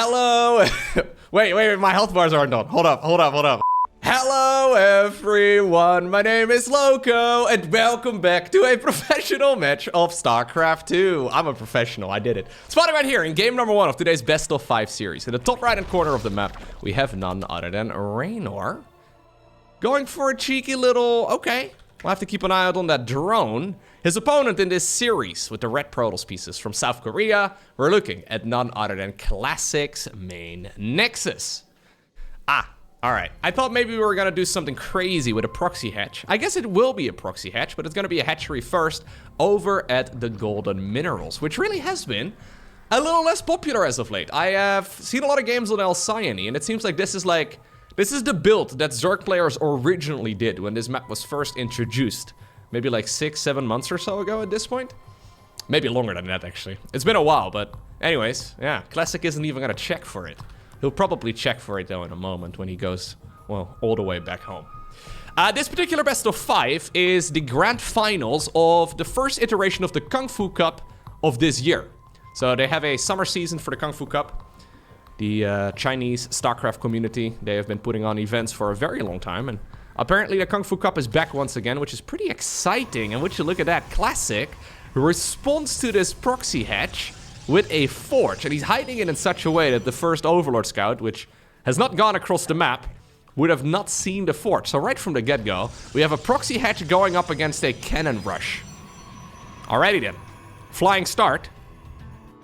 Hello. wait, my health bars aren't done. Hold up. Hello everyone, my name is Lowko, and welcome back to a professional match of StarCraft 2. I'm a professional, I did it. Spotted right here in game number 1 of today's best of 5 series. In the top right hand corner of the map, we have none other than Reynor. Going for a cheeky little, okay, we'll have to keep an eye out on that drone. His opponent in this series with the red Protoss pieces from South Korea, we're looking at none other than Classic's main Nexus. Alright, I thought maybe we were gonna do something crazy with a proxy hatch. I guess it will be a proxy hatch, but it's gonna be a hatchery first over at the Golden Minerals, which really has been a little less popular as of late. I have seen a lot of games on Alcyone, and it seems like this is the build that Zerg players originally did when this map was first introduced. Maybe like 6-7 months or so ago at this point. Maybe longer than that, actually. It's been a while, but anyways, yeah, Classic isn't even gonna check for it. He'll probably check for it, though, in a moment when he goes, well, all the way back home. This particular best of 5 is the grand finals of the first iteration of the Kung Fu Cup of this year. So they have a summer season for the Kung Fu Cup. The Chinese StarCraft community, they have been putting on events for a very long time. And apparently the Kung Fu Cup is back once again, which is pretty exciting. And would you look at that, Classic responds to this proxy hatch with a forge, and he's hiding it in such a way that the first Overlord scout, which has not gone across the map, would have not seen the forge. So right from the get-go, we have a proxy hatch going up against a cannon rush. Alrighty then. Flying start.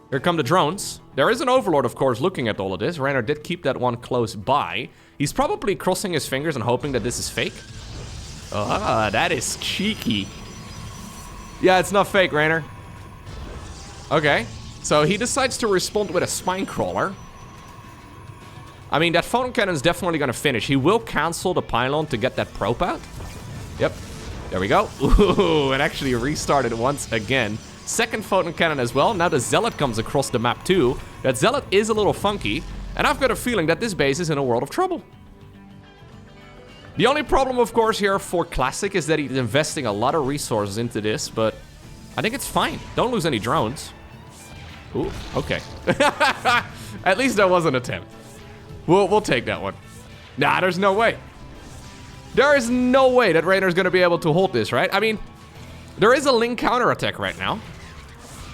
Here come the drones. There is an Overlord, of course, looking at all of this. Reynor did keep that one close by. He's probably crossing his fingers and hoping that this is fake. Ah, that is cheeky. Yeah, it's not fake, Reynor. Okay. So he decides to respond with a spine crawler. I mean, that photon cannon is definitely going to finish. He will cancel the pylon to get that probe out. Yep. There we go. Ooh, and actually restarted once again. Second photon cannon as well. Now the Zealot comes across the map too. That Zealot is a little funky. And I've got a feeling that this base is in a world of trouble. The only problem, of course, here for Classic is that he's investing a lot of resources into this. But I think it's fine. Don't lose any drones. Ooh, okay. At least that was an attempt. We'll take that one. Nah, there's no way. There is no way that Reynor's gonna be able to hold this, right? I mean, there is a Link counterattack right now.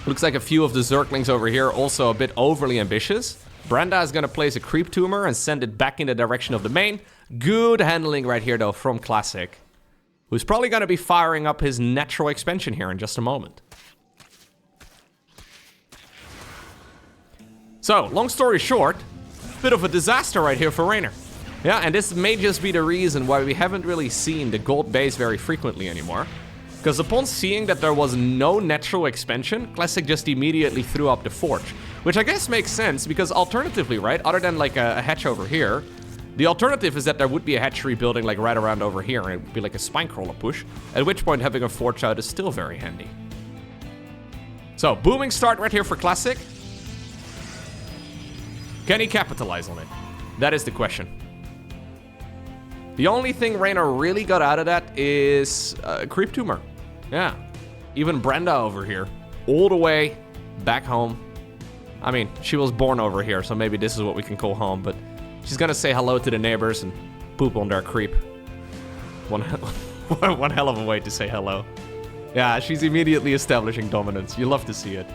Looks like a few of the Zerglings over here also a bit overly ambitious. Brenda is gonna place a creep tumor and send it back in the direction of the main. Good handling right here, though, from Classic, who's probably gonna be firing up his natural expansion here in just a moment. So, long story short, bit of a disaster right here for Reynor. Yeah, and this may just be the reason why we haven't really seen the gold base very frequently anymore. Because upon seeing that there was no natural expansion, Classic just immediately threw up the forge. Which I guess makes sense, because alternatively, right, other than like a hatch over here, the alternative is that there would be a hatchery building like right around over here, and it would be like a spine crawler push, at which point having a forge out is still very handy. So, booming start right here for Classic. Can he capitalize on it? That is the question. The only thing Reynor really got out of that is creep tumor. Yeah. Even Brenda over here. All the way back home. I mean, she was born over here, so maybe this is what we can call home, but she's gonna say hello to the neighbors and poop on their creep. One hell of a way to say hello. Yeah, she's immediately establishing dominance. You love to see it.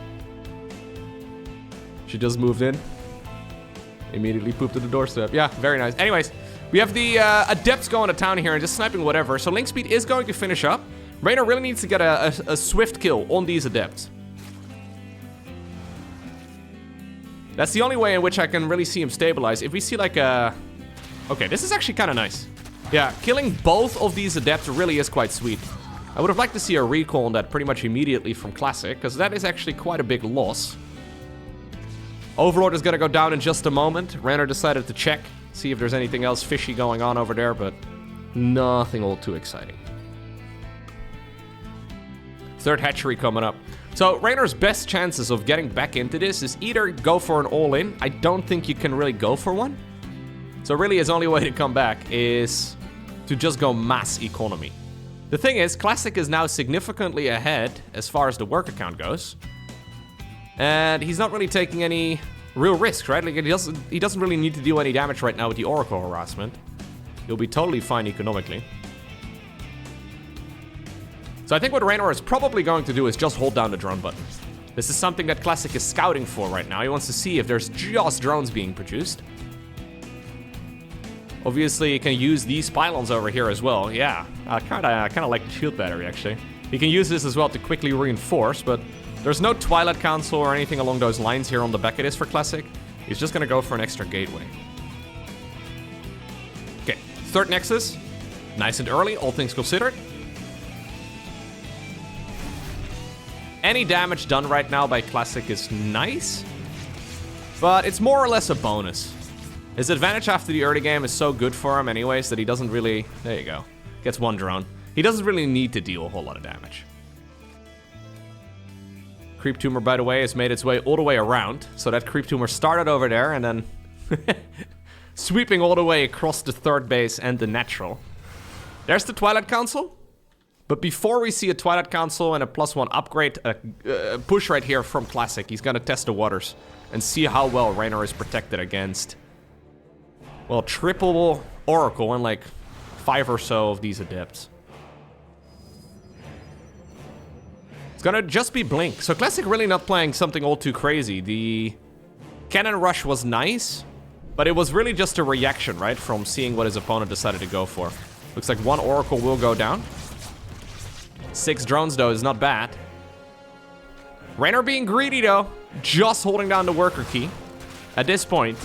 She just moved in. Immediately pooped to the doorstep. Yeah, very nice. Anyways, we have the Adepts going to town here and just sniping whatever. So Link Speed is going to finish up. Reynor really needs to get a swift kill on these Adepts. That's the only way in which I can really see him stabilize. If we see like a... Okay, this is actually kind of nice. Yeah, killing both of these Adepts really is quite sweet. I would have liked to see a recall on that pretty much immediately from Classic, because that is actually quite a big loss. Overlord is going to go down in just a moment. Reynor decided to check, see if there's anything else fishy going on over there, but nothing all too exciting. Third hatchery coming up. So Reynor's best chances of getting back into this is either go for an all-in. I don't think you can really go for one. So really his only way to come back is to just go mass economy. The thing is, Classic is now significantly ahead as far as the worker count goes. And he's not really taking any real risk, right? Like, he doesn't really need to do any damage right now with the Oracle harassment. He'll be totally fine economically. So I think what Reynor is probably going to do is just hold down the drone button. This is something that Classic is scouting for right now. He wants to see if there's just drones being produced. Obviously, you can use these pylons over here as well. Yeah, I kind of like the shield battery, actually. You can use this as well to quickly reinforce, but there's no Twilight Council or anything along those lines here on the back of this for Classic. He's just going to go for an extra gateway. Okay, third Nexus. Nice and early, all things considered. Any damage done right now by Classic is nice, but it's more or less a bonus. His advantage after the early game is so good for him anyways that he doesn't really... There you go. Gets one drone. He doesn't really need to deal a whole lot of damage. Creep Tumor, by the way, has made its way all the way around. So that Creep Tumor started over there and then sweeping all the way across the third base and the natural. There's the Twilight Council. But before we see a Twilight Council and a +1 upgrade push right here from Classic, he's gonna test the waters and see how well Reynor is protected against, well, triple Oracle and like 5 or so of these Adepts. It's gonna just be Blink. So Classic really not playing something all too crazy. The Cannon Rush was nice, but it was really just a reaction, right, from seeing what his opponent decided to go for. Looks like 1 Oracle will go down. 6 drones, though, is not bad. Reynor being greedy, though. Just holding down the worker key. At this point,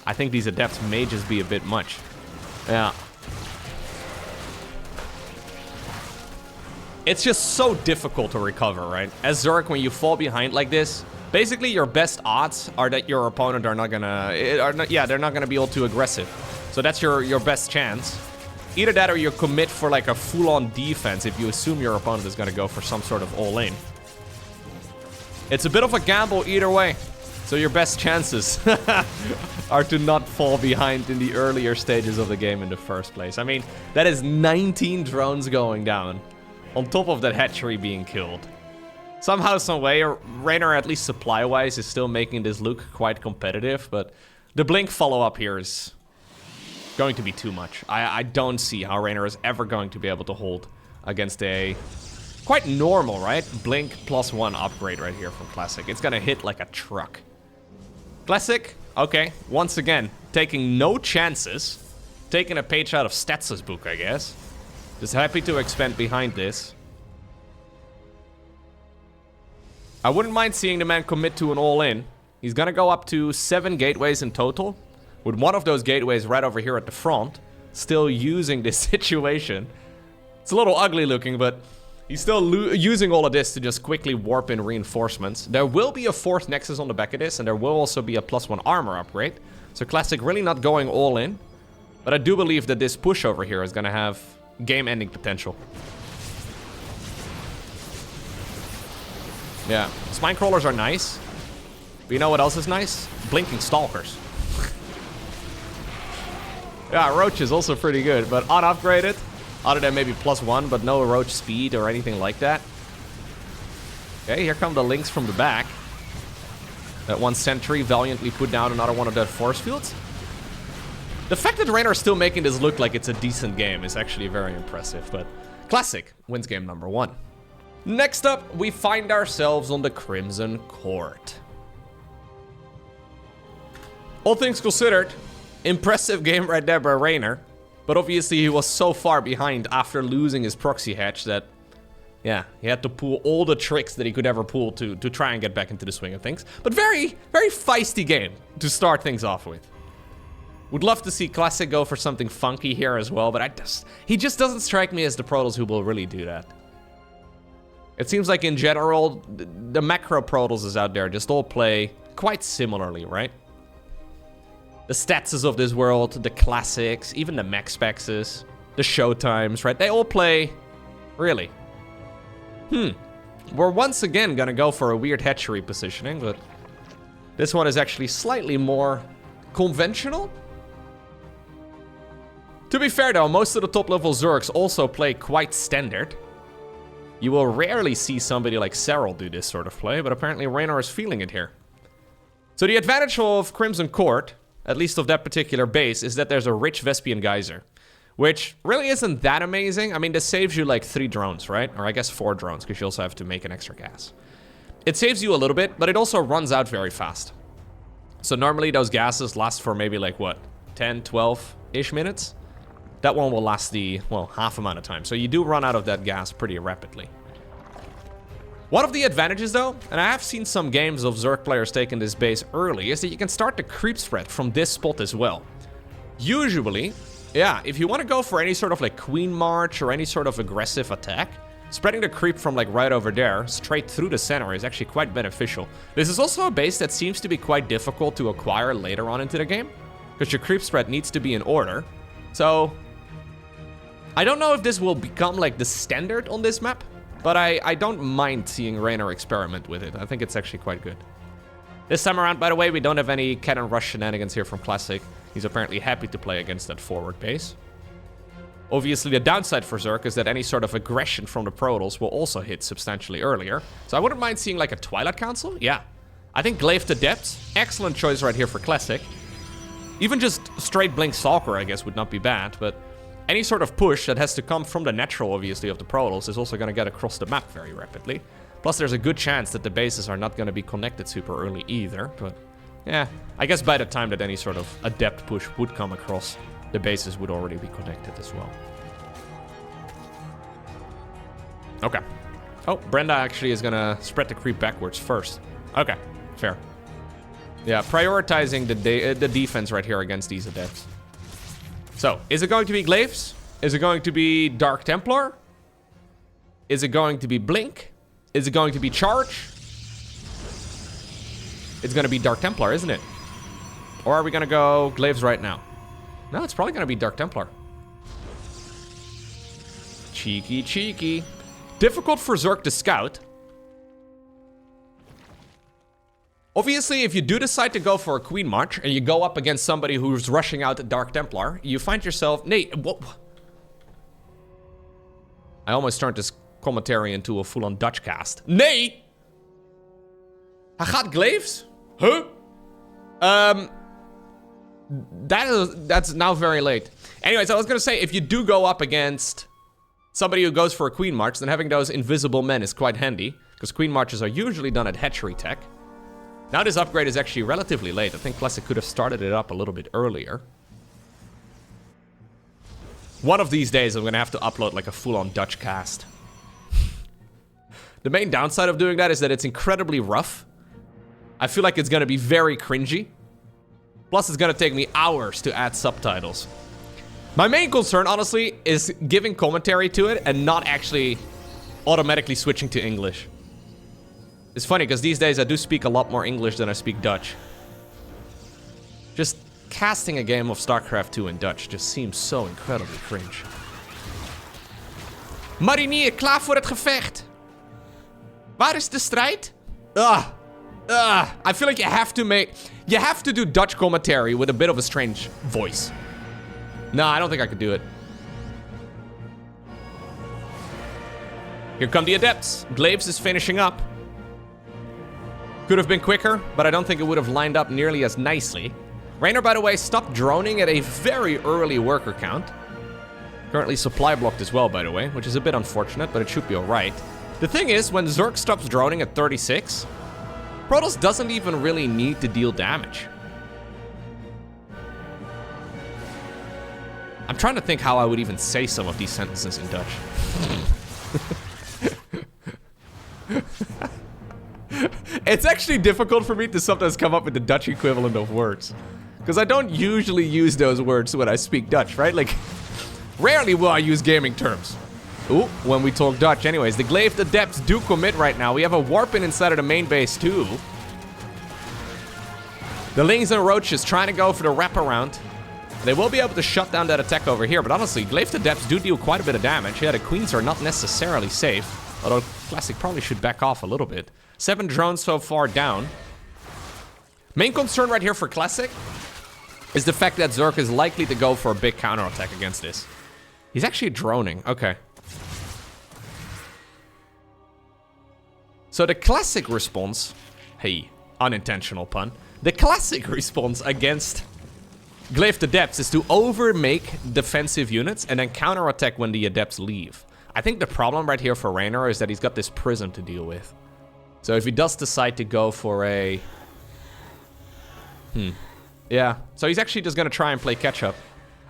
I think these Adepts may just be a bit much. Yeah. It's just so difficult to recover, right? As Zerg, when you fall behind like this, basically your best odds are that your opponent are not gonna... they're not gonna be all too aggressive. So that's your best chance. Either that or you commit for like a full-on defense if you assume your opponent is going to go for some sort of all-in. It's a bit of a gamble either way. So your best chances are to not fall behind in the earlier stages of the game in the first place. I mean, that is 19 drones going down on top of that hatchery being killed. Somehow, some way, Reynor, at least supply-wise, is still making this look quite competitive, but the Blink follow-up here is going to be too much. I don't see how Reynor is ever going to be able to hold against a quite normal, right? Blink +1 upgrade right here from Classic. It's gonna hit like a truck. Classic, okay, once again, taking no chances. Taking a page out of Stats' book, I guess. Just happy to expand behind this. I wouldn't mind seeing the man commit to an all-in. He's gonna go up to 7 gateways in total, with one of those gateways right over here at the front, still using this situation. It's a little ugly looking, but he's still using all of this to just quickly warp in reinforcements. There will be a 4th Nexus on the back of this, and there will also be a +1 armor upgrade. So Classic really not going all in, but I do believe that this push over here is gonna have game-ending potential. Yeah, Spine Crawlers are nice, but you know what else is nice? Blinking Stalkers. Yeah, Roach is also pretty good, but unupgraded. Other than maybe +1, but no Roach speed or anything like that. Okay, here come the links from the back. That one sentry valiantly put down another one of their force fields. The fact that Reynor is still making this look like it's a decent game is actually very impressive, but Classic wins game number 1. Next up, we find ourselves on the Crimson Court. All things considered, impressive game right there by Reynor, but obviously he was so far behind after losing his proxy hatch that, yeah, he had to pull all the tricks that he could ever pull to try and get back into the swing of things. But very, very feisty game to start things off with. Would love to see Classic go for something funky here as well, but he just doesn't strike me as the Protoss who will really do that. It seems like in general, the macro Protosses out there just all play quite similarly, right? The Statses of this world, the Classics, even the Max Spexes, the Showtimes, right? They all play, really. We're once again gonna go for a weird hatchery positioning, but this one is actually slightly more conventional. To be fair though, most of the top level Zergs also play quite standard. You will rarely see somebody like Serral do this sort of play, but apparently Reynor is feeling it here. So the advantage of Crimson Court, at least of that particular base, is that there's a rich Vespian Geyser, which really isn't that amazing. I mean, this saves you like 3 drones, right? Or I guess 4 drones, because you also have to make an extra gas. It saves you a little bit, but it also runs out very fast. So normally those gases last for maybe like, what, 10, 12-ish minutes? That one will last the, well, half amount of time. So you do run out of that gas pretty rapidly. One of the advantages, though, and I have seen some games of Zerg players taking this base early, is that you can start the creep spread from this spot as well. Usually, yeah, if you want to go for any sort of like Queen March or any sort of aggressive attack, spreading the creep from like right over there, straight through the center, is actually quite beneficial. This is also a base that seems to be quite difficult to acquire later on into the game, because your creep spread needs to be in order. So, I don't know if this will become like the standard on this map, but I don't mind seeing Reynor experiment with it. I think it's actually quite good. This time around, by the way, we don't have any cannon rush shenanigans here from Classic. He's apparently happy to play against that forward base. Obviously, the downside for Zerg is that any sort of aggression from the Protoss will also hit substantially earlier. So I wouldn't mind seeing like a Twilight Council. Yeah. I think Glaive Adepts, excellent choice right here for Classic. Even just straight Blink Stalker, I guess, would not be bad, but any sort of push that has to come from the natural, obviously, of the Protoss is also going to get across the map very rapidly. Plus, there's a good chance that the bases are not going to be connected super early either. But, yeah, I guess by the time that any sort of Adept push would come across, the bases would already be connected as well. Okay. Oh, Brenda actually is going to spread the creep backwards first. Okay, fair. Yeah, prioritizing the defense right here against these Adepts. So, is it going to be Glaives? Is it going to be Dark Templar? Is it going to be Blink? Is it going to be Charge? It's going to be Dark Templar, isn't it? Or are we going to go Glaives right now? No, it's probably going to be Dark Templar. Cheeky, cheeky. Difficult for Zerg to scout. Obviously, if you do decide to go for a Queen March and you go up against somebody who's rushing out a Dark Templar, you find yourself... Nee, what? I almost turned this commentary into a full-on Dutch cast. Nee! Hij gaat Glaives? Huh? That's now very late. Anyways, I was gonna say, if you do go up against somebody who goes for a Queen March, then having those invisible men is quite handy, because Queen Marches are usually done at hatchery tech. Now this upgrade is actually relatively late. I think Classic could have started it up a little bit earlier. One of these days, I'm gonna have to upload like a full-on Dutch cast. The main downside of doing that is that it's incredibly rough. I feel like it's gonna be very cringy. Plus, it's gonna take me hours to add subtitles. My main concern, honestly, is giving commentary to it and not actually automatically switching to English. It's funny, because these days I do speak a lot more English than I speak Dutch. Just casting a game of StarCraft 2 in Dutch just seems so incredibly cringe. Marinier, klaar voor het gevecht. Waar is de strijd? I feel like you have to do Dutch commentary with a bit of a strange voice. No, I don't think I could do it. Here come the Adepts. Glaives is finishing up. Could have been quicker, but I don't think it would have lined up nearly as nicely. Reynor, by the way, stopped droning at a very early worker count. Currently supply blocked as well, by the way, which is a bit unfortunate, but it should be alright. The thing is, when Zerg stops droning at 36, Protoss doesn't even really need to deal damage. I'm trying to think how I would even say some of these sentences in Dutch. It's actually difficult for me to sometimes come up with the Dutch equivalent of words. Because I don't usually use those words when I speak Dutch, right? Like, rarely will I use gaming terms. Ooh, when we talk Dutch. Anyways, the Glaive Adepts do commit right now. We have a warp in inside of the main base too. The Lings and Roaches trying to go for the wraparound. They will be able to shut down that attack over here, but honestly, Glaive Adepts do deal quite a bit of damage. Yeah, the Queens are not necessarily safe, although Classic probably should back off a little bit. 7 drones so far down. Main concern right here for Classic is the fact that Zerg is likely to go for a big counterattack against this. He's actually droning. Okay. So the Classic response... Hey, unintentional pun. The classic response against Glyph Adepts is to over-make defensive units and then counter-attack when the Adepts leave. I think the problem right here for Reynor is that he's got this Prism to deal with. So if he does decide to go for a... Yeah, so he's actually just gonna try and play catch-up.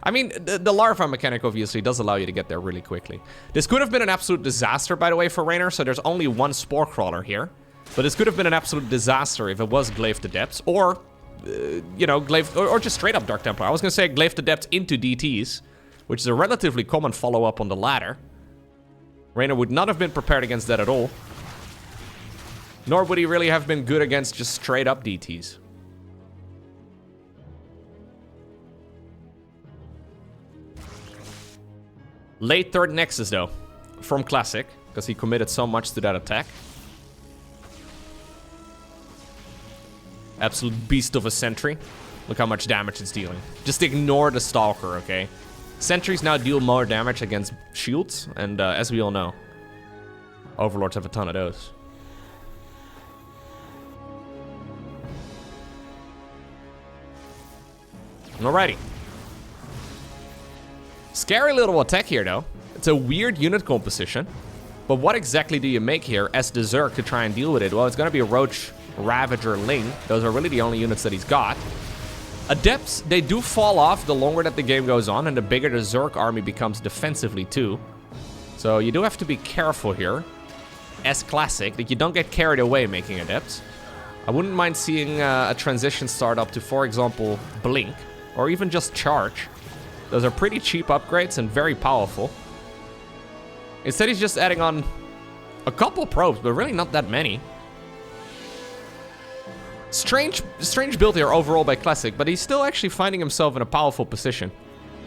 I mean, the Larva mechanic obviously does allow you to get there really quickly. This could have been an absolute disaster, by the way, for Reynor, so there's only one Spore Crawler here. But this could have been an absolute disaster if it was Glyph Adepts, or... you know, Glyph, or just straight up Dark Templar. I was gonna say Glyph Adepts into DTs, which is a relatively common follow-up on the ladder. Reynor would not have been prepared against that at all. Nor would he really have been good against just straight up DTs. Late third Nexus though, from Classic, because he committed so much to that attack. Absolute beast of a sentry. Look how much damage it's dealing. Just ignore the Stalker, okay? Sentries now deal more damage against shields, and as we all know, Overlords have a ton of those. Alrighty. Scary little attack here, though. It's a weird unit composition. But what exactly do you make here as the Zerg to try and deal with it? Well, it's going to be a Roach, Ravager, Ling. Those are really the only units that he's got. Adepts, they do fall off the longer that the game goes on, and the bigger the Zerg army becomes defensively, too. So you do have to be careful here, as Classic, that you don't get carried away making Adepts. I wouldn't mind seeing a transition start up to, for example, Blink, or even just Charge. Those are pretty cheap upgrades and very powerful. Instead, he's just adding on a couple probes, but really not that many. Strange build here overall by Classic, but he's still actually finding himself in a powerful position.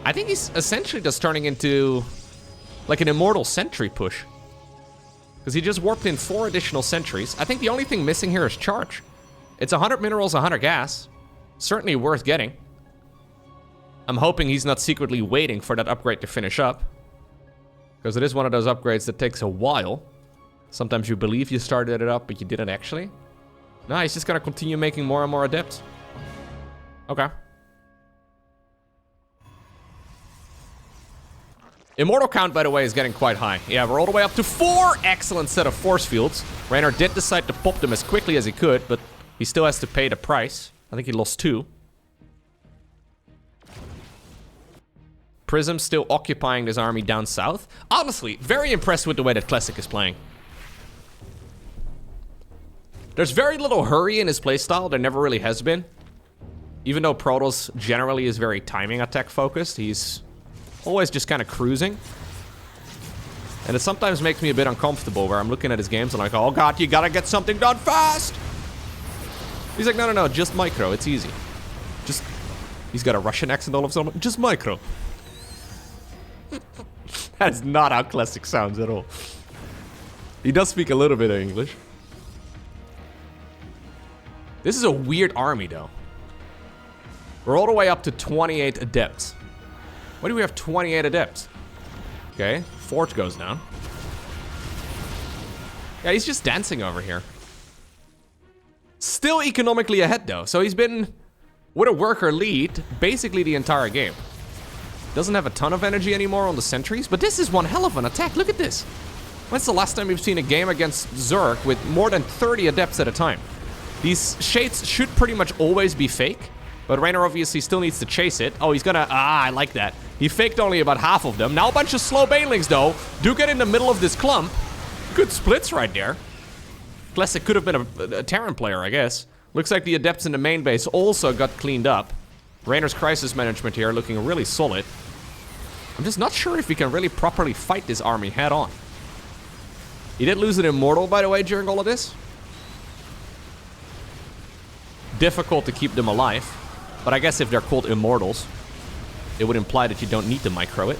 I think he's essentially just turning into like an Immortal Sentry push. Because he just warped in 4 additional sentries. I think the only thing missing here is Charge. It's 100 minerals, 100 gas. Certainly worth getting. I'm hoping he's not secretly waiting for that upgrade to finish up. Because it is one of those upgrades that takes a while. Sometimes you believe you started it up, but you didn't actually. No, he's just gonna continue making more and more Adepts. Okay. Immortal count, by the way, is getting quite high. Yeah, we're all the way up to 4. Excellent set of force fields. Reynor did decide to pop them as quickly as he could, but he still has to pay the price. I think he lost 2. Prism still occupying this army down south. Honestly, very impressed with the way that Classic is playing. There's very little hurry in his playstyle. There never really has been. Even though Protoss generally is very timing attack focused, he's always just kind of cruising. And it sometimes makes me a bit uncomfortable where I'm looking at his games and I'm like, oh god, you gotta get something done fast! He's like, no, just micro, it's easy. Just, he's got a Russian accent all of a sudden, just micro. That is not how Classic sounds at all. He does speak a little bit of English. This is a weird army, though. We're all the way up to 28 Adepts. Why do we have 28 Adepts? Okay, Forge goes down. Yeah, he's just dancing over here. Still economically ahead, though. So he's been with a worker lead basically the entire game. Doesn't have a ton of energy anymore on the sentries, but this is one hell of an attack. Look at this. When's the last time we've seen a game against Zerg with more than 30 Adepts at a time? These shades should pretty much always be fake, but Reynor obviously still needs to chase it. Oh, he's gonna... I like that. He faked only about half of them. Now a bunch of slow banelings, though, do get in the middle of this clump. Good splits right there. Classic could have been a Terran player, I guess. Looks like the Adepts in the main base also got cleaned up. Reynor's crisis management here looking really solid. I'm just not sure if he can really properly fight this army head on. He did lose an Immortal, by the way, during all of this. Difficult to keep them alive, but I guess if they're called Immortals, it would imply that you don't need to micro it.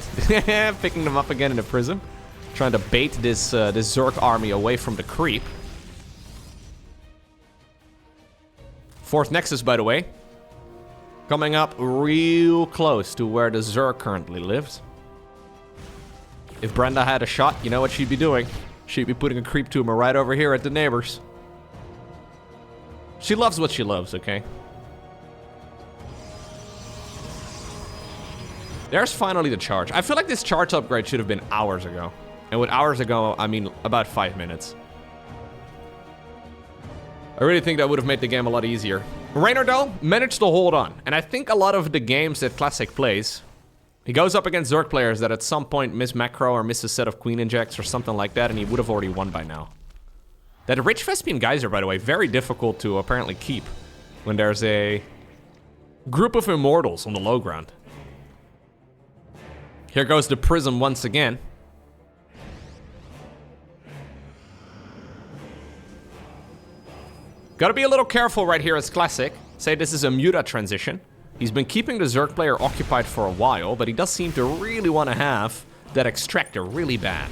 Picking them up again in a prism. Trying to bait this Zerg army away from the creep. 4th Nexus, by the way. Coming up real close to where the Zerg currently lives. If Brenda had a shot, you know what she'd be doing? She'd be putting a creep tumor right over here at the neighbors. She loves what she loves, okay? There's finally the charge. I feel like this charge upgrade should have been hours ago. And with hours ago, I mean about 5 minutes. I really think that would have made the game a lot easier. Reynor, though, managed to hold on. And I think a lot of the games that Classic plays, he goes up against Zerg players that at some point miss macro or miss a set of Queen Injects or something like that, and he would have already won by now. That rich Vespian Geyser, by the way, very difficult to apparently keep when there's a group of immortals on the low ground. Here goes the Prism once again. Gotta be a little careful right here as Classic. Say this is a Muta transition. He's been keeping the Zerg player occupied for a while, but he does seem to really want to have that Extractor really bad.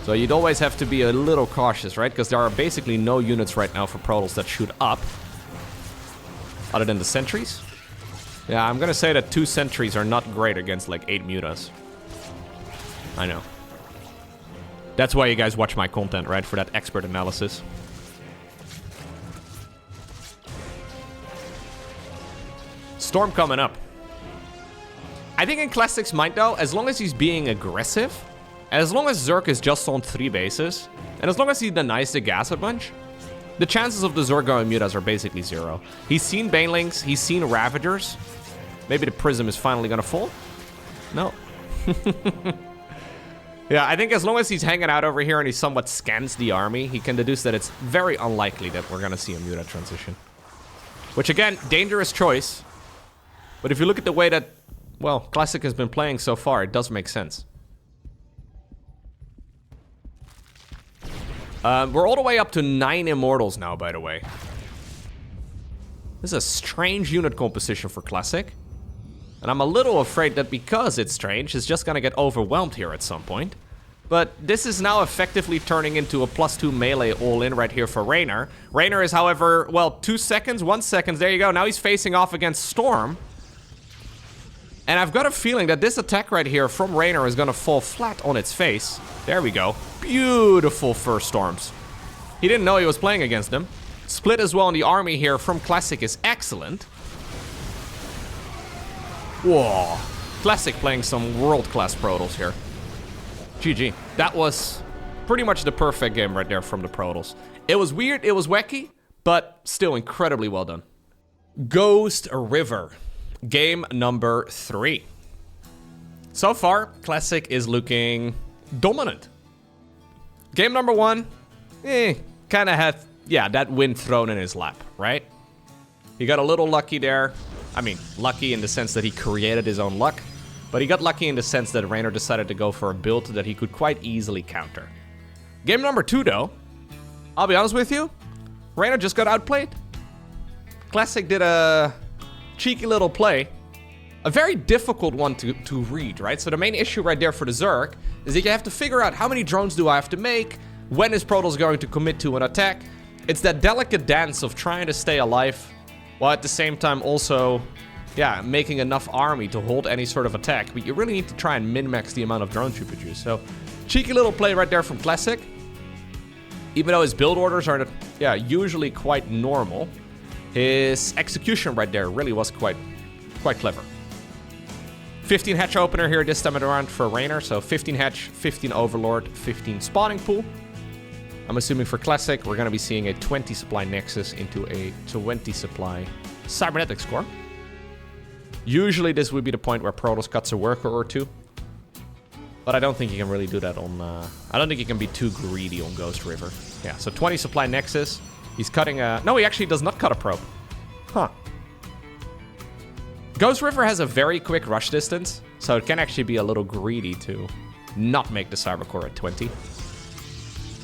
So you'd always have to be a little cautious, right? Because there are basically no units right now for Protoss that shoot up. Other than the sentries. Yeah, I'm gonna say that 2 sentries are not great against like 8 Mutas. I know. That's why you guys watch my content, right? For that expert analysis. Storm coming up. I think in Classic's mind, though, as long as he's being aggressive, as long as Zerg is just on 3 bases, and as long as he denies the gas a bunch, the chances of the Zerg going Mutas are basically 0. He's seen Banelings, he's seen Ravagers. Maybe the Prism is finally gonna fall? No. Yeah, I think as long as he's hanging out over here and he somewhat scans the army, he can deduce that it's very unlikely that we're gonna see a Muta transition. Which again, dangerous choice. But if you look at the way that, well, Classic has been playing so far, it does make sense. We're all the way up to 9 Immortals now, by the way. This is a strange unit composition for Classic. And I'm a little afraid that because it's strange, it's just gonna get overwhelmed here at some point. But this is now effectively turning into a +2 melee all-in right here for Reynor. Reynor is, however, well, 2 seconds, 1 second, there you go. Now he's facing off against Storm. And I've got a feeling that this attack right here from Reynor is gonna fall flat on its face. There we go. Beautiful first Storms. He didn't know he was playing against them. Split as well in the army here from Classic is excellent. Whoa. Classic playing some world-class Protoss here. GG. That was pretty much the perfect game right there from the Protoss. It was weird, it was wacky, but still incredibly well done. Ghost River. Game number 3. So far, Classic is looking dominant. Game number 1, kind of had, yeah, that win thrown in his lap, right? He got a little lucky there. I mean, lucky in the sense that he created his own luck, but he got lucky in the sense that Reynor decided to go for a build that he could quite easily counter. Game number 2, though, I'll be honest with you, Reynor just got outplayed. Classic did a cheeky little play, a very difficult one to read, right? So the main issue right there for the Zerg is that you have to figure out how many drones do I have to make, when is Protoss going to commit to an attack. It's that delicate dance of trying to stay alive, while at the same time also, yeah, making enough army to hold any sort of attack. But you really need to try and min-max the amount of drones you produce. So, cheeky little play right there from Classic. Even though his build orders are, yeah, usually quite normal, his execution right there really was quite clever. 15 hatch opener here this time around for Reynor. So 15 hatch, 15 overlord, 15 spawning pool. I'm assuming for Classic, we're going to be seeing a 20 supply Nexus into a 20 supply Cybernetics core. Usually this would be the point where Protoss cuts a worker or 2. But I don't think you can really do that on... I don't think you can be too greedy on Ghost River. Yeah, so 20 supply Nexus. He's cutting a... No, he actually does not cut a probe. Huh. Ghost River has a very quick rush distance, so it can actually be a little greedy to not make the Cyber Core at 20.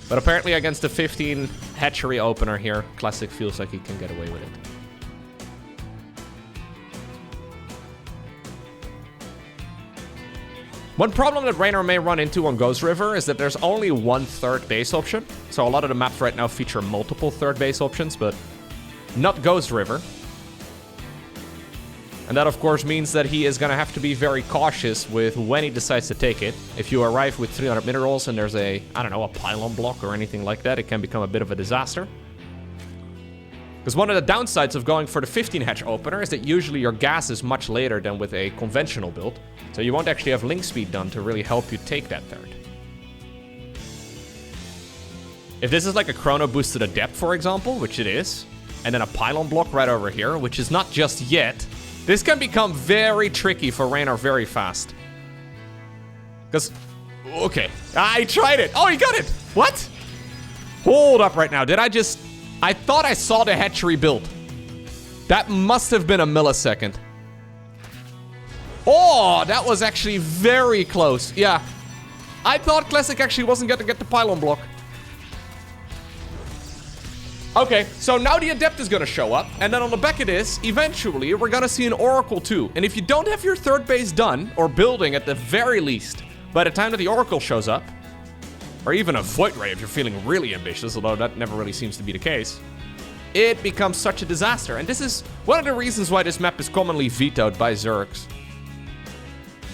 But apparently against the 15 hatchery opener here, Classic feels like he can get away with it. One problem that Reynor may run into on Ghost River is that there's only one third base option. So a lot of the maps right now feature multiple third base options, but not Ghost River. And that, of course, means that he is going to have to be very cautious with when he decides to take it. If you arrive with 300 minerals and there's a, I don't know, a pylon block or anything like that, it can become a bit of a disaster. Because one of the downsides of going for the 15 hatch opener is that usually your gas is much later than with a conventional build. So you won't actually have link speed done to really help you take that third. If this is like a chrono boosted Adept, for example, which it is, and then a pylon block right over here, which is not just yet, this can become very tricky for Reynor very fast. Because, okay, I tried it. Oh, he got it. What? Hold up right now. I thought I saw the hatchery build. That must have been a millisecond. Oh, that was actually very close. Yeah. I thought Classic actually wasn't going to get the pylon block. Okay, so now the Adept is going to show up. And then on the back of this, eventually, we're going to see an Oracle too. And if you don't have your third base done, or building at the very least, by the time that the Oracle shows up, or even a Void Ray if you're feeling really ambitious, although that never really seems to be the case, it becomes such a disaster. And this is one of the reasons why this map is commonly vetoed by Zergs.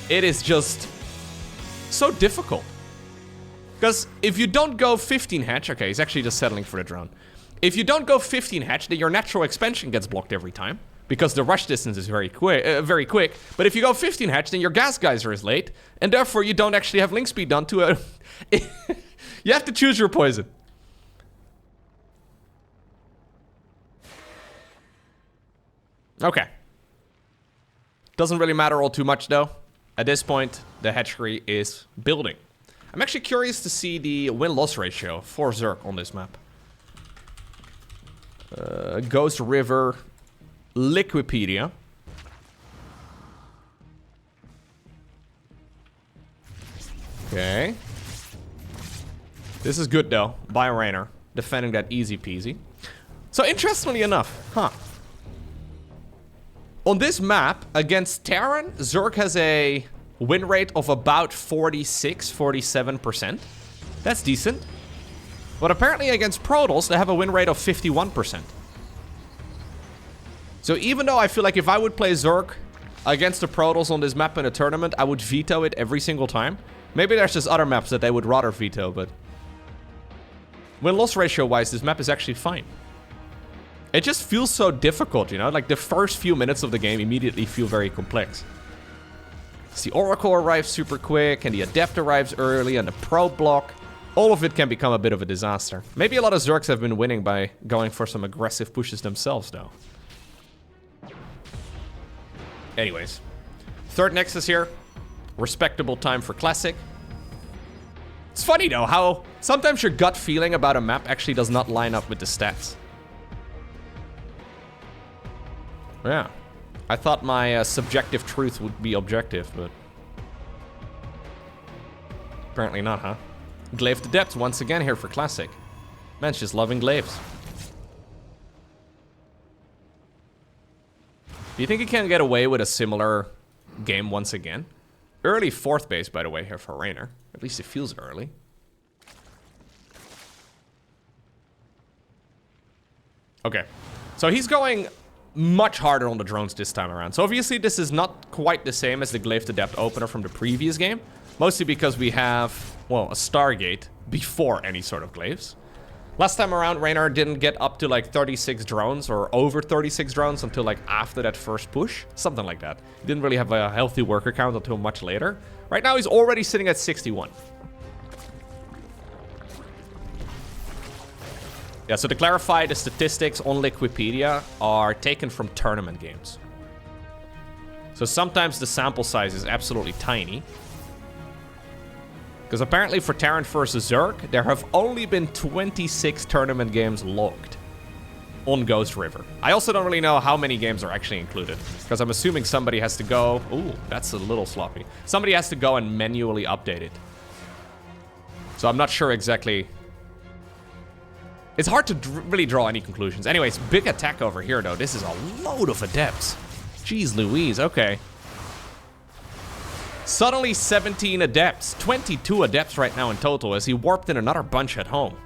It is just so difficult. Because if you don't go 15 hatch, okay, he's actually just settling for the drone. If you don't go 15 hatch, then your natural expansion gets blocked every time, because the rush distance is very quick. But if you go 15 hatch, then your gas geyser is late, and therefore you don't actually have link speed done to a... You have to choose your poison. Okay. Doesn't really matter all too much, though. At this point, the hatchery is building. I'm actually curious to see the win-loss ratio for Zerg on this map. Ghost River, Liquipedia. Okay. This is good though, by Reynor, defending that easy peasy. So interestingly enough, on this map, against Terran, Zerg has a win rate of about 47%. That's decent. But apparently against Protoss, they have a win rate of 51%. So even though I feel like if I would play Zerg against the Protoss on this map in a tournament, I would veto it every single time. Maybe there's just other maps that they would rather veto, but... win-loss ratio-wise, this map is actually fine. It just feels so difficult, you know? Like, the first few minutes of the game immediately feel very complex. The Oracle arrives super quick, and the Adept arrives early, and the Probe block. All of it can become a bit of a disaster. Maybe a lot of Zergs have been winning by going for some aggressive pushes themselves, though. Anyways. Third Nexus here. Respectable time for Classic. It's funny, though, how sometimes your gut feeling about a map actually does not line up with the stats. Yeah. I thought my subjective truth would be objective, but... apparently not, huh? Glaive Adepts once again here for Classic. Man's just loving glaives. Do you think he can get away with a similar game once again? Early 4th base, by the way, here for Reynor. At least it feels early. Okay. So he's going much harder on the drones this time around. So obviously this is not quite the same as the Glaive Adept opener from the previous game. Mostly because we have, well, a Stargate before any sort of glaives. Last time around, Reynor didn't get up to like 36 drones or over 36 drones until like after that first push. Something like that. He didn't really have a healthy worker count until much later. Right now, he's already sitting at 61. Yeah, so to clarify, the statistics on Liquipedia are taken from tournament games. So sometimes the sample size is absolutely tiny. Because apparently for Terran versus Zerg, there have only been 26 tournament games logged on Ghost River. I also don't really know how many games are actually included, because I'm assuming somebody has to go... ooh, that's a little sloppy. Somebody has to go and manually update it. So I'm not sure exactly... it's hard to really draw any conclusions. Anyways, big attack over here, though. This is a load of Adepts. Jeez Louise, okay. Suddenly 17 Adepts. 22 Adepts right now in total, as he warped in another bunch at home.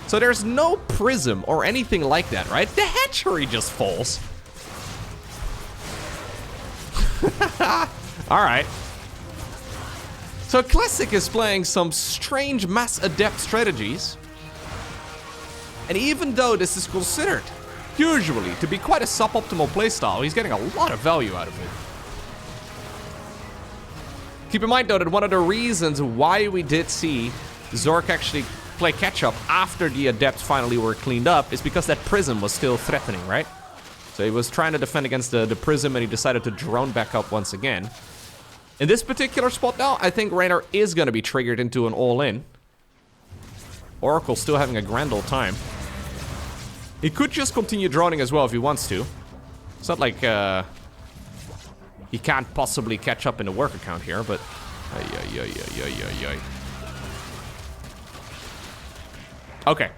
So there's no prism or anything like that, right? The hatchery just falls. Alright. So Classic is playing some strange mass Adept strategies. And even though this is considered usually to be quite a suboptimal playstyle, he's getting a lot of value out of it. Keep in mind, though, that one of the reasons why we did see Zork actually play catch-up after the Adepts finally were cleaned up is because that Prism was still threatening, right? So he was trying to defend against the Prism, and he decided to drone back up once again. In this particular spot, now, I think Reynor is going to be triggered into an all-in. Oracle still having a grand old time. He could just continue droning as well if he wants to. It's not like he can't possibly catch up in the work account here, but... Okay.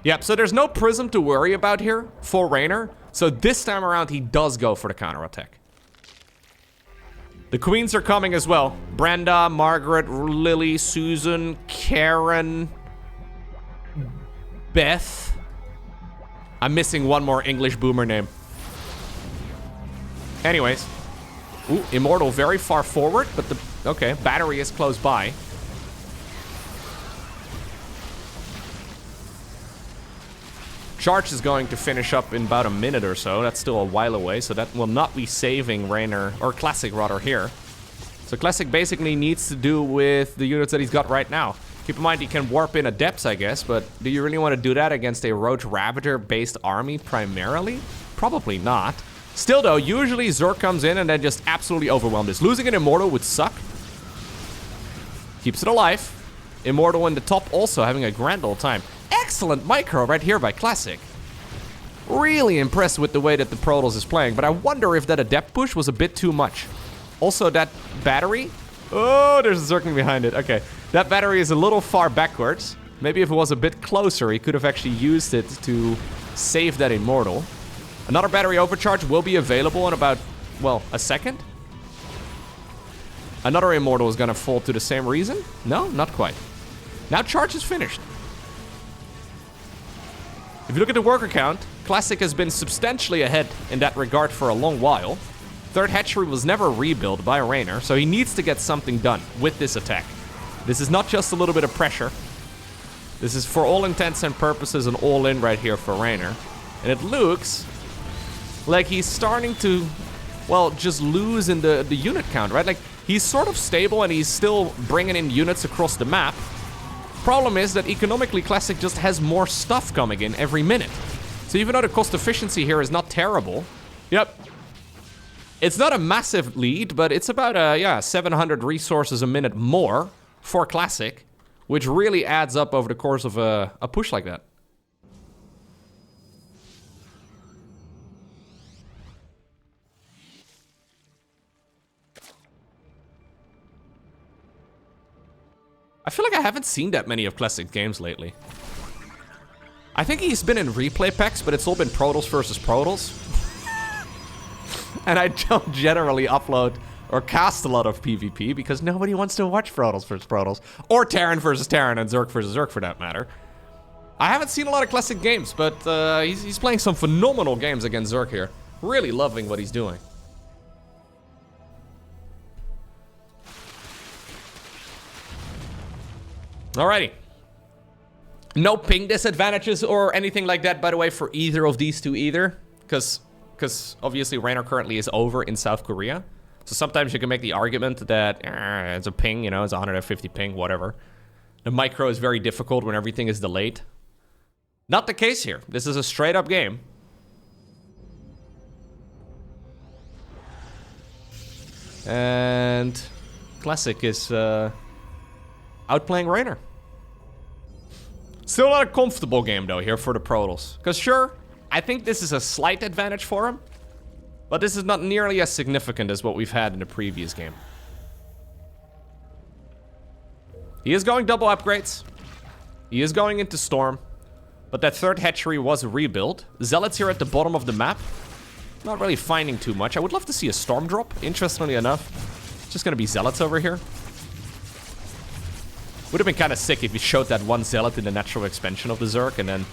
Yep, so there's no Prism to worry about here for Reynor. So this time around, he does go for the counterattack. The queens are coming as well. Brenda, Margaret, Lily, Susan, Karen, Beth. I'm missing one more English boomer name. Anyways. Ooh, Immortal very far forward, but the... Okay, battery is close by. Charge is going to finish up in about a minute or so. That's still a while away, so that will not be saving Reynor, or Classic rather, here. So Classic basically needs to do with the units that he's got right now. Keep in mind, he can warp in Adepts, I guess, but do you really want to do that against a Roach Ravager-based army primarily? Probably not. Still, though, usually Zork comes in and then just absolutely overwhelmed this. Losing an Immortal would suck. Keeps it alive. Immortal in the top also having a grand old time. Excellent micro right here by Classic. Really impressed with the way that the Protoss is playing, but I wonder if that Adept push was a bit too much. Also, that battery... Oh, there's a Zerking behind it. Okay. That battery is a little far backwards. Maybe if it was a bit closer, he could have actually used it to save that Immortal. Another battery overcharge will be available in about, well, a second. Another Immortal is going to fall to the same reason? No, not quite. Now charge is finished. If you look at the worker count, Classic has been substantially ahead in that regard for a long while. Third hatchery was never rebuilt by Reynor, so he needs to get something done with this attack. This is not just a little bit of pressure. This is, for all intents and purposes, an all-in right here for Reynor. And it looks like he's starting to, well, just lose in the unit count, right? Like, he's sort of stable and he's still bringing in units across the map. Problem is that economically, Classic just has more stuff coming in every minute. So even though the cost efficiency here is not terrible, yep, it's not a massive lead, but it's about, 700 resources a minute more for Classic, which really adds up over the course of a push like that. I feel like I haven't seen that many of Classic games lately. I think he's been in replay packs, but it's all been Protoss versus Protoss. And I don't generally upload or cast a lot of PvP because nobody wants to watch Protoss versus Protoss. Or Terran versus Terran and Zerk versus Zerk for that matter. I haven't seen a lot of Classic games, but he's playing some phenomenal games against Zerk here. Really loving what he's doing. Alrighty. No ping disadvantages or anything like that, by the way, for either of these two either. Because obviously Reynor currently is over in South Korea. So sometimes you can make the argument that it's a ping, you know, it's 150 ping, whatever. The micro is very difficult when everything is delayed. Not the case here. This is a straight up game. And Classic is outplaying Reynor. Still not a comfortable game though here for the Protoss. Because sure, I think this is a slight advantage for him. But this is not nearly as significant as what we've had in the previous game. He is going double upgrades. He is going into Storm. But that third hatchery was rebuilt. Zealots here at the bottom of the map. Not really finding too much. I would love to see a Storm drop, interestingly enough. It's just gonna be Zealots over here. Would have been kind of sick if he showed that one Zealot in the natural expansion of the Zerk and then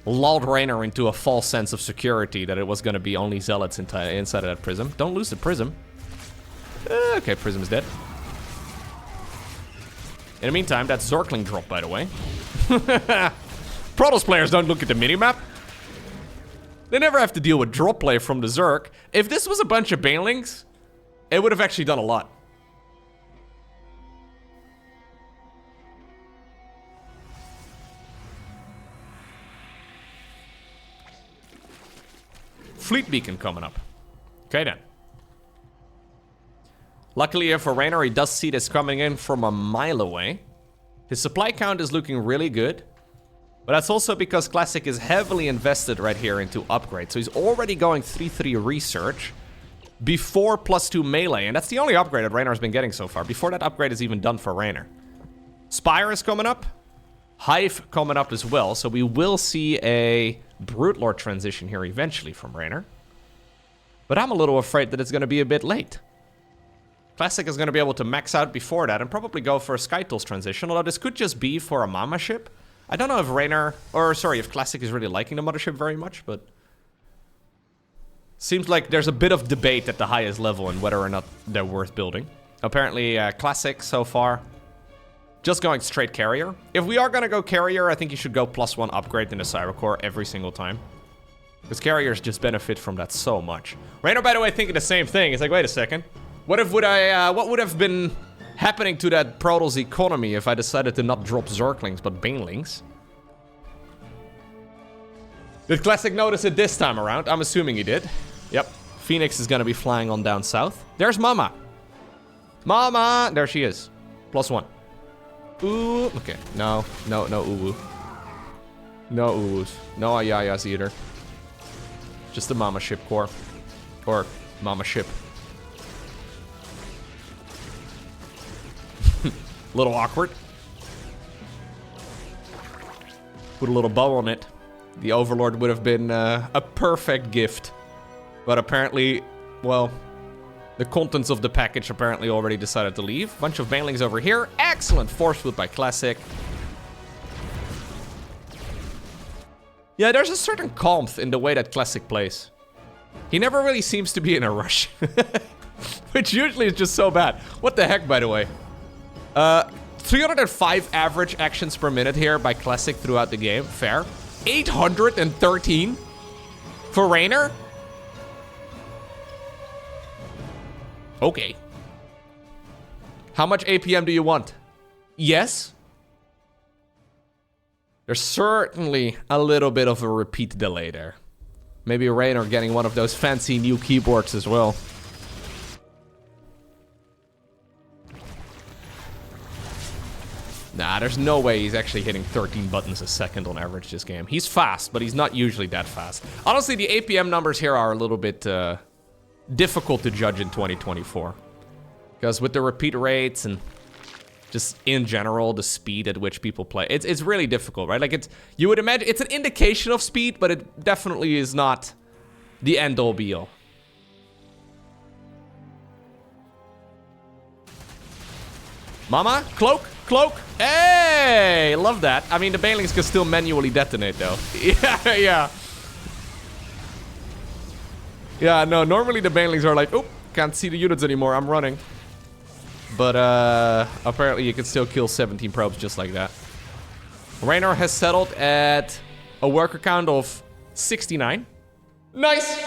lulled Reynor into a false sense of security that it was going to be only Zealots inside of that Prism. Don't lose the Prism. Okay, Prism is dead. In the meantime, that Zorkling drop, by the way. Protoss players don't look at the minimap. They never have to deal with drop play from the Zerg. If this was a bunch of Banelings, it would have actually done a lot. Fleet beacon coming up. Okay then. Luckily for Reynor, he does see this coming in from a mile away. His supply count is looking really good. But that's also because Classic is heavily invested right here into upgrades. So he's already going 3-3 research before +2 melee. And that's the only upgrade that Reynor's been getting so far. Before that upgrade is even done for Reynor. Spire is coming up. Hive coming up as well. So we will see a Brute Lord transition here eventually from Reynor. But I'm a little afraid that it's going to be a bit late. Classic is going to be able to max out before that and probably go for a Skytools transition. Although this could just be for a Mama ship. I don't know if Reynor, or sorry, if Classic is really liking the Mothership very much, but... Seems like there's a bit of debate at the highest level in whether or not they're worth building. Apparently, Classic so far, just going straight carrier. If we are going to go carrier, I think you should go +1 upgrade in the Cybercore every single time. Because carriers just benefit from that so much. Reynor, by the way, thinking the same thing. It's like, wait a second. What would have been happening to that Protoss economy if I decided to not drop Zerglings, but Banelings? Did Classic notice it this time around? I'm assuming he did. Yep. Phoenix is gonna be flying on down south. There's Mama. Mama! There she is. +1. Ooh. Okay. No uwu. No uwus. No ayayas either. Just the Mama ship core. Or Mama ship. Little awkward. Put a little bow on it. The Overlord would have been a perfect gift. But apparently, well, the contents of the package apparently already decided to leave. Bunch of Banelings over here. Excellent force foot by Classic. Yeah, there's a certain calm in the way that Classic plays. He never really seems to be in a rush. Which usually is just so bad. What the heck, by the way? 305 average actions per minute here by Classic throughout the game. Fair. 813 for Reynor? Okay. How much APM do you want? Yes? There's certainly a little bit of a repeat delay there. Maybe Reynor getting one of those fancy new keyboards as well. Nah, there's no way he's actually hitting 13 buttons a second on average this game. He's fast, but he's not usually that fast. Honestly, the APM numbers here are a little bit difficult to judge in 2024. Because with the repeat rates and just in general, the speed at which people play, it's really difficult, right? Like, you would imagine, it's an indication of speed, but it definitely is not the end-all be-all. Mama, cloak. Hey, love that. I mean, the Banelings can still manually detonate, though. Yeah. Yeah, no, normally the Banelings are like, oh, can't see the units anymore, I'm running. But, apparently you can still kill 17 probes just like that. Reynor has settled at a worker count of 69. Nice!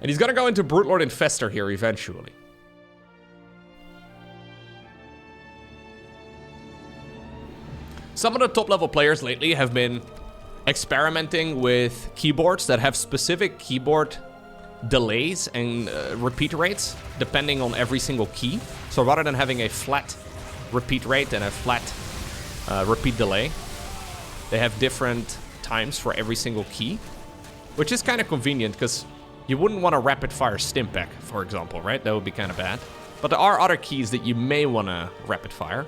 And he's gonna go into Brute Lord Infestor here eventually. Some of the top level players lately have been experimenting with keyboards that have specific keyboard delays and repeat rates depending on every single key. So rather than having a flat repeat rate and a flat repeat delay, they have different times for every single key, which is kind of convenient because you wouldn't want to rapid fire Stimpack, for example, right? That would be kind of bad. But there are other keys that you may want to rapid fire.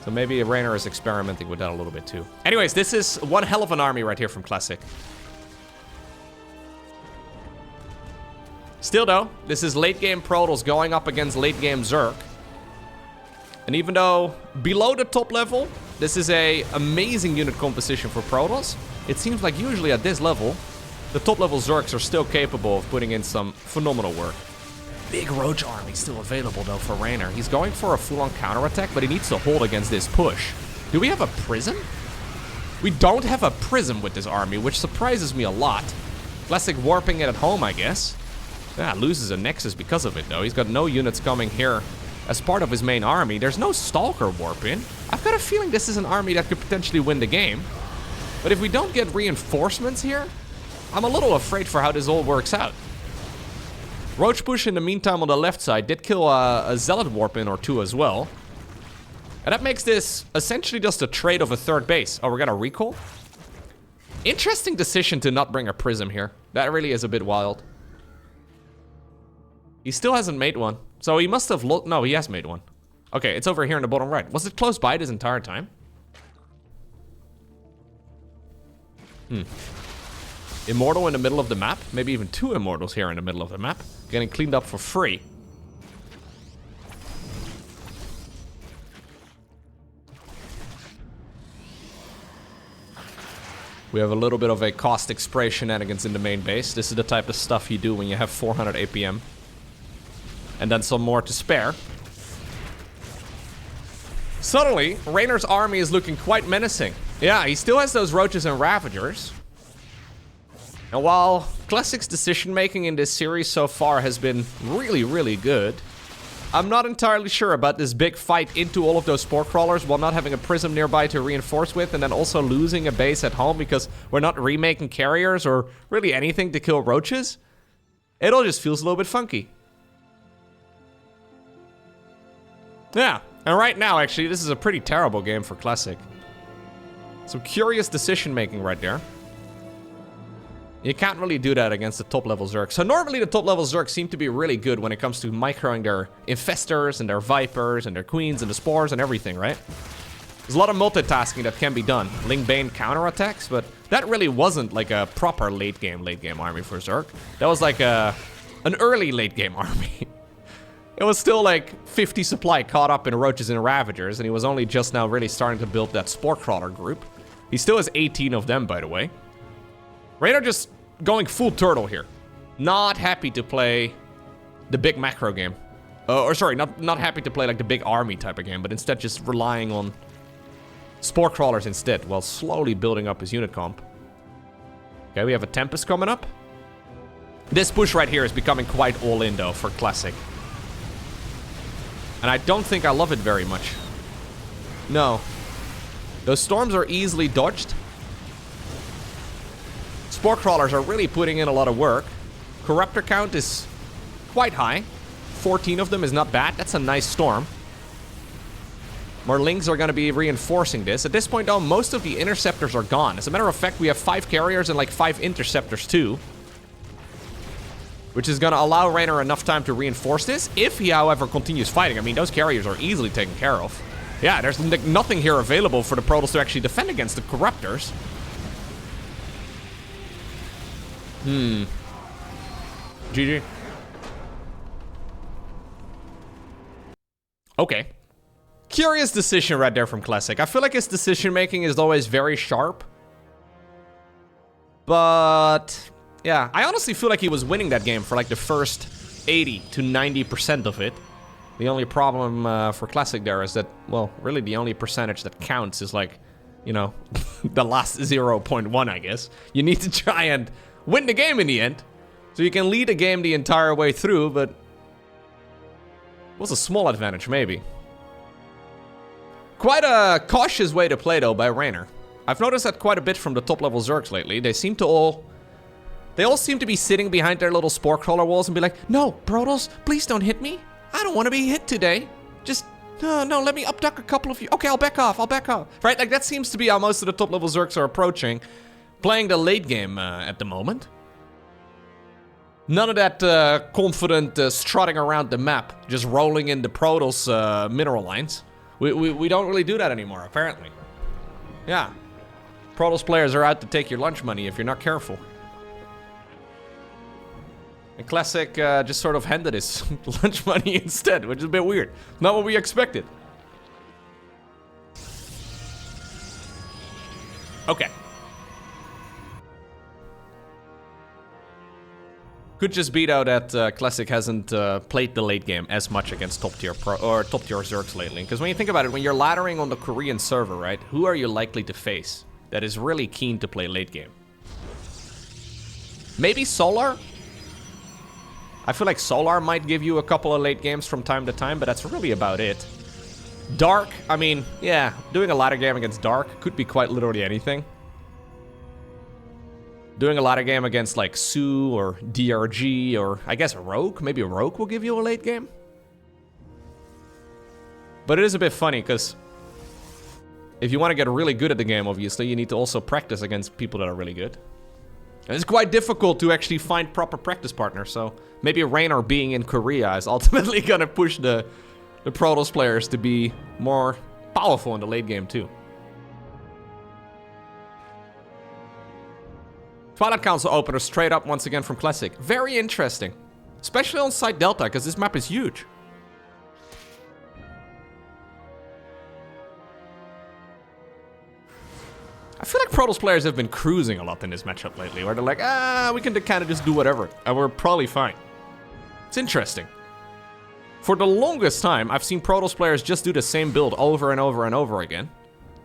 So maybe Reynor is experimenting with that a little bit too. Anyways, this is one hell of an army right here from Classic. Still though, this is late game Protoss going up against late game Zerg. And even though below the top level, this is a amazing unit composition for Protoss, it seems like usually at this level, the top level Zergs are still capable of putting in some phenomenal work. Big Roach army still available though for Reynor. He's going for a full-on counterattack, but he needs to hold against this push. Do we have a prison? We don't have a prism with this army, which surprises me a lot. Classic warping it at home, I guess. Yeah, loses a nexus because of it, though. He's got no units coming here as part of his main army. There's no Stalker warp in. I've got a feeling this is an army that could potentially win the game. But if we don't get reinforcements here, I'm a little afraid for how this all works out. Roach push in the meantime on the left side did kill a Zealot warp in or two as well. And that makes this essentially just a trade of a third base. Oh, we're gonna recall? Interesting decision to not bring a prism here. That really is a bit wild. He still hasn't made one. So he must have looked. No, he has made one. Okay, it's over here in the bottom right. Was it close by this entire time? Immortal in the middle of the map. Maybe even 2 immortals here in the middle of the map. Getting cleaned up for free. We have a little bit of a caustic spray shenanigans in the main base. This is the type of stuff you do when you have 400 APM. And then some more to spare. Suddenly, Reynor's army is looking quite menacing. Yeah, he still has those Roaches and Ravagers. And while Classic's decision making in this series so far has been really, really good, I'm not entirely sure about this big fight into all of those Spore Crawlers while not having a prism nearby to reinforce with, and then also losing a base at home because we're not remaking carriers or really anything to kill Roaches. It all just feels a little bit funky. Yeah, and right now, actually, this is a pretty terrible game for Classic. Some curious decision making right there. You can't really do that against the top level Zerg. So normally the top level Zerg seem to be really good when it comes to microing their Infestors and their Vipers and their Queens and the Spores and everything, right? There's a lot of multitasking that can be done. Ling Bane counterattacks, but that really wasn't like a proper late game army for Zerg. That was like an early late game army. It was still like 50 supply caught up in Roaches and Ravagers, and he was only just now really starting to build that Spore Crawler group. He still has 18 of them, by the way. Reynor just going full turtle here. Not happy to play the big macro game. Or sorry, not happy to play like the big army type of game, but instead just relying on Spore Crawlers instead, while slowly building up his unit comp. Okay, we have a Tempest coming up. This push right here is becoming quite all-in though for Classic. And I don't think I love it very much. No. Those storms are easily dodged. Spore Crawlers are really putting in a lot of work. Corruptor count is quite high. 14 of them is not bad. That's a nice storm. More Lings are going to be reinforcing this. At this point, though, most of the Interceptors are gone. As a matter of fact, we have 5 Carriers and like 5 Interceptors too. Which is going to allow Reynor enough time to reinforce this. If he, however, continues fighting. I mean, those Carriers are easily taken care of. Yeah, there's nothing here available for the Protoss to actually defend against the Corruptors. GG. Okay. Curious decision right there from Classic. I feel like his decision making is always very sharp. But yeah, I honestly feel like he was winning that game for like the first 80 to 90% of it. The only problem for Classic there is that, well, really the only percentage that counts is like, you know, the last 0.1, I guess. You need to try and win the game in the end. So you can lead a game the entire way through, but it was a small advantage, maybe. Quite a cautious way to play, though, by Reynor. I've noticed that quite a bit from the top-level Zergs lately. They seem to all... They all seem to be sitting behind their little Spore Crawler walls and be like, no, Protoss, please don't hit me. I don't want to be hit today. Just, no, let me upduck a couple of you. Okay, I'll back off, Right, like that seems to be how most of the top-level Zergs are approaching playing the late game at the moment. None of that confident strutting around the map, just rolling in the Protoss mineral lines. We don't really do that anymore, apparently. Yeah. Protoss players are out to take your lunch money if you're not careful. And Classic just sort of handed his lunch money instead, which is a bit weird. Not what we expected. Okay. Could just be though that Classic hasn't played the late game as much against top-tier top-tier Zergs lately. Because when you think about it, when you're laddering on the Korean server, right? Who are you likely to face? that is really keen to play late game. Maybe Solar? I feel like Solar might give you a couple of late games from time to time, but that's really about it. Dark, I mean, yeah, doing a ladder game against Dark could be quite literally anything. Doing a ladder game against like Sue or DRG or I guess Rogue. Maybe Rogue will give you a late game. But it is a bit funny because if you want to get really good at the game, obviously, you need to also practice against people that are really good. And it's quite difficult to actually find proper practice partners, so maybe Reynor being in Korea is ultimately going to push the Protoss players to be more powerful in the late game too. Twilight Council opener straight up once again from Classic. Very interesting. Especially on Site Delta, because this map is huge. I feel like Protoss players have been cruising a lot in this matchup lately, where they're like, we can kind of just do whatever, and we're probably fine. It's interesting. For the longest time, I've seen Protoss players just do the same build over and over and over again,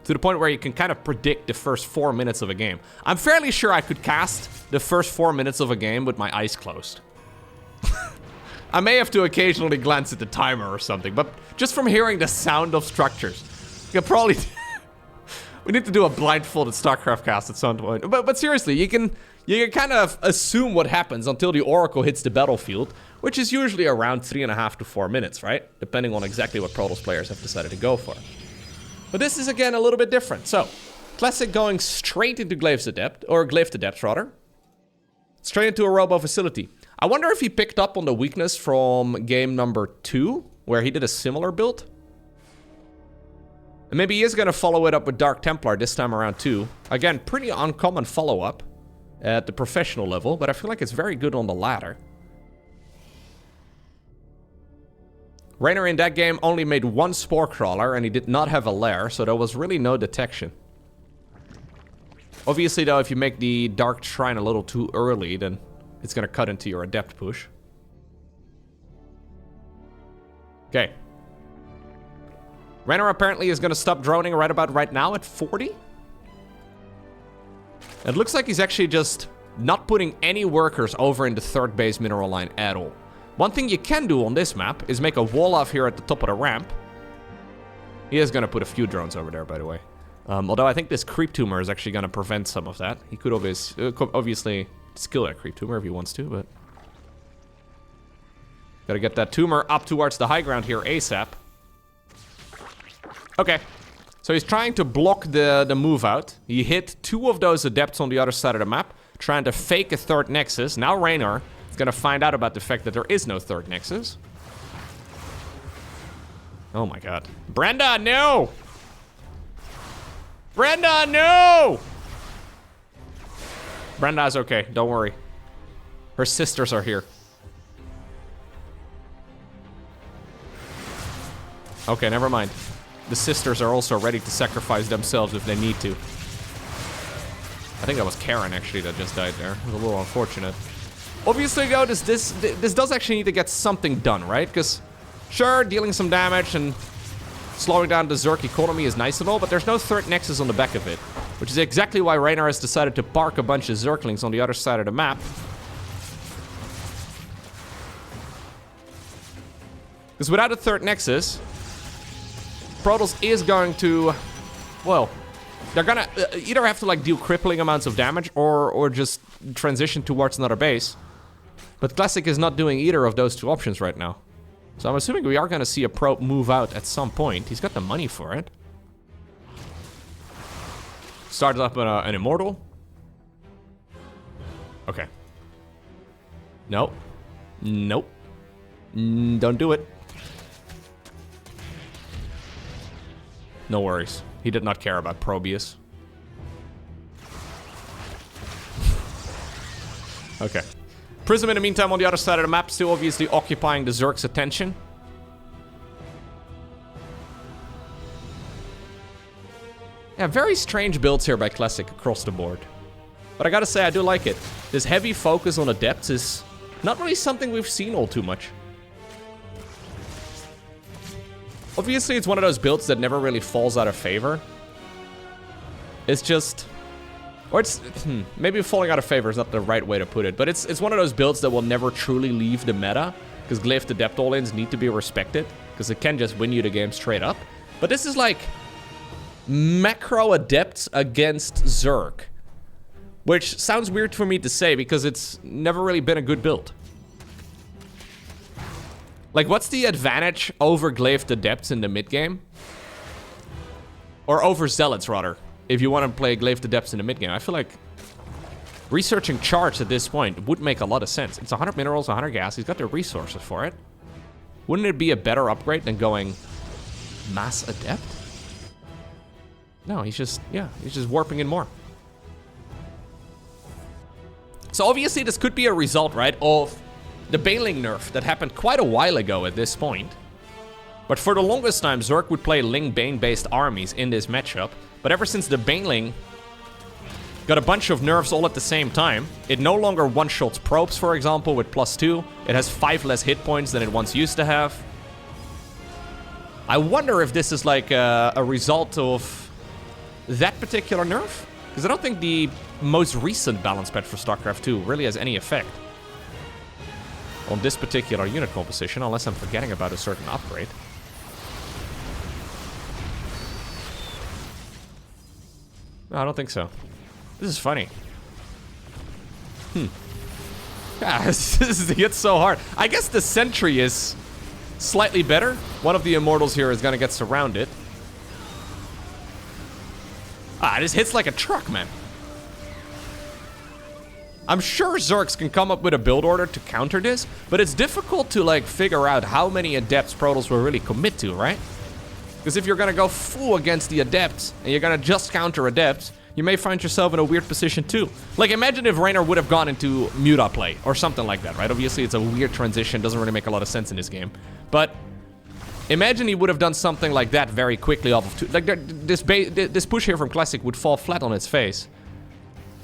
to the point where you can kind of predict the first 4 minutes of a game. I'm fairly sure I could cast the first 4 minutes of a game with my eyes closed. I may have to occasionally glance at the timer or something, but just from hearing the sound of structures, you can probably... We need to do a blindfolded StarCraft cast at some point. But seriously, you can kind of assume what happens until the Oracle hits the battlefield, which is usually around 3.5 to 4 minutes, right? Depending on exactly what Protoss players have decided to go for. But this is, again, a little bit different. So, Classic going straight into Glaive's Adept, or Glaive's Adepts, rather. Straight into a Robo facility. I wonder if he picked up on the weakness from game number 2, where he did a similar build. And maybe he is going to follow it up with Dark Templar this time around too. Again, pretty uncommon follow-up at the professional level, but I feel like it's very good on the ladder. Reynor in that game only made 1 Spore Crawler, and he did not have a lair, so there was really no detection. Obviously, though, if you make the Dark Shrine a little too early, then it's going to cut into your Adept push. Okay. Reynor apparently is going to stop droning right now at 40. It looks like he's actually just not putting any workers over in the third base mineral line at all. One thing you can do on this map is make a wall off here at the top of the ramp. He is going to put a few drones over there, by the way. Although I think this creep tumor is actually going to prevent some of that. He could obviously skill that creep tumor if he wants to, but... Gotta get that tumor up towards the high ground here ASAP. Okay, so he's trying to block the move out. He hit 2 of those Adepts on the other side of the map, trying to fake a third Nexus. Now Reynor is going to find out about the fact that there is no third Nexus. Oh my god. Brenda, no! Brenda, no! Brenda's okay, don't worry. Her sisters are here. Okay, never mind. The sisters are also ready to sacrifice themselves if they need to. I think that was Karen, actually, that just died there. It was a little unfortunate. Obviously, though, this does actually need to get something done, right? Because, sure, dealing some damage and slowing down the Zerg economy is nice and all, but there's no third Nexus on the back of it. Which is exactly why Reynor has decided to park a bunch of Zerglings on the other side of the map. Because without a third Nexus... Protoss is going to, well, they're gonna either have to like deal crippling amounts of damage or just transition towards another base. But Classic is not doing either of those 2 options right now. So I'm assuming we are gonna see a probe move out at some point. He's got the money for it. Starts up an Immortal. Okay. Nope. Nope. Don't do it. No worries. He did not care about Probius. Okay. Prism in the meantime on the other side of the map, still obviously occupying the Zerg's attention. Yeah, very strange builds here by Classic across the board. But I gotta say, I do like it. This heavy focus on Adepts is not really something we've seen all too much. Obviously, it's one of those builds that never really falls out of favor. It's just... Or it's, maybe falling out of favor is not the right way to put it, but it's one of those builds that will never truly leave the meta, because Glyph Adept all-ins need to be respected, because it can just win you the game straight up. But this is like macro Adepts against Zerg, which sounds weird for me to say because it's never really been a good build. Like, what's the advantage over Glyph Adepts in the mid game? Or over Zealots, rather, if you want to play Glyph Adepts in the mid game. I feel like researching charts at this point would make a lot of sense. It's 100 minerals, 100 gas. He's got the resources for it. Wouldn't it be a better upgrade than going Mass Adept? No, he's just warping in more. So obviously this could be a result, right, of the Baneling nerf that happened quite a while ago at this point. But for the longest time, Zerg would play Ling Bane-based armies in this matchup. But ever since the Baneling got a bunch of nerfs all at the same time, it no longer one-shots probes, for example, with +2. It has 5 less hit points than it once used to have. I wonder if this is like a result of that particular nerf? Because I don't think the most recent balance patch for StarCraft 2 really has any effect on this particular unit composition, unless I'm forgetting about a certain upgrade. No, I don't think so. This is funny. Yeah, this hits so hard. I guess the Sentry is slightly better. One of the Immortals here is gonna get surrounded. Ah, this hits like a truck, man. I'm sure Zergs can come up with a build order to counter this, but it's difficult to like figure out how many Adepts Protoss will really commit to, right? Because if you're gonna go full against the Adepts and you're gonna just counter Adepts, you may find yourself in a weird position too. Like, imagine if Reynor would have gone into Muta play or something like that, right? Obviously, it's a weird transition, doesn't really make a lot of sense in this game. But imagine he would have done something like that very quickly off of two. Like, this push here from Classic would fall flat on its face.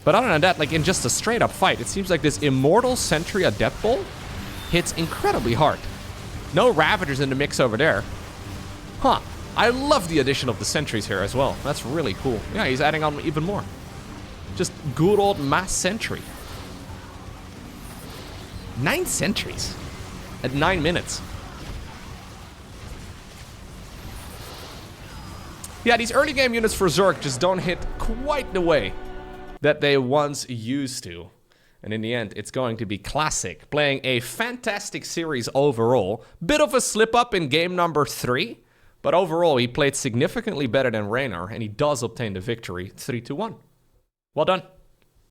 But other than that, like in just a straight up fight, it seems like this Immortal Sentry Adept Bolt hits incredibly hard. No Ravagers in the mix over there. Huh. I love the addition of the Sentries here as well. That's really cool. Yeah, he's adding on even more. Just good old mass Sentry. 9 Sentries at 9 minutes. Yeah, these early game units for Zerg just don't hit quite the way that they once used to. And in the end, it's going to be Classic playing a fantastic series overall. Bit of a slip up in game number 3, but overall he played significantly better than Reynor, and he does obtain the victory 3-1. Well done.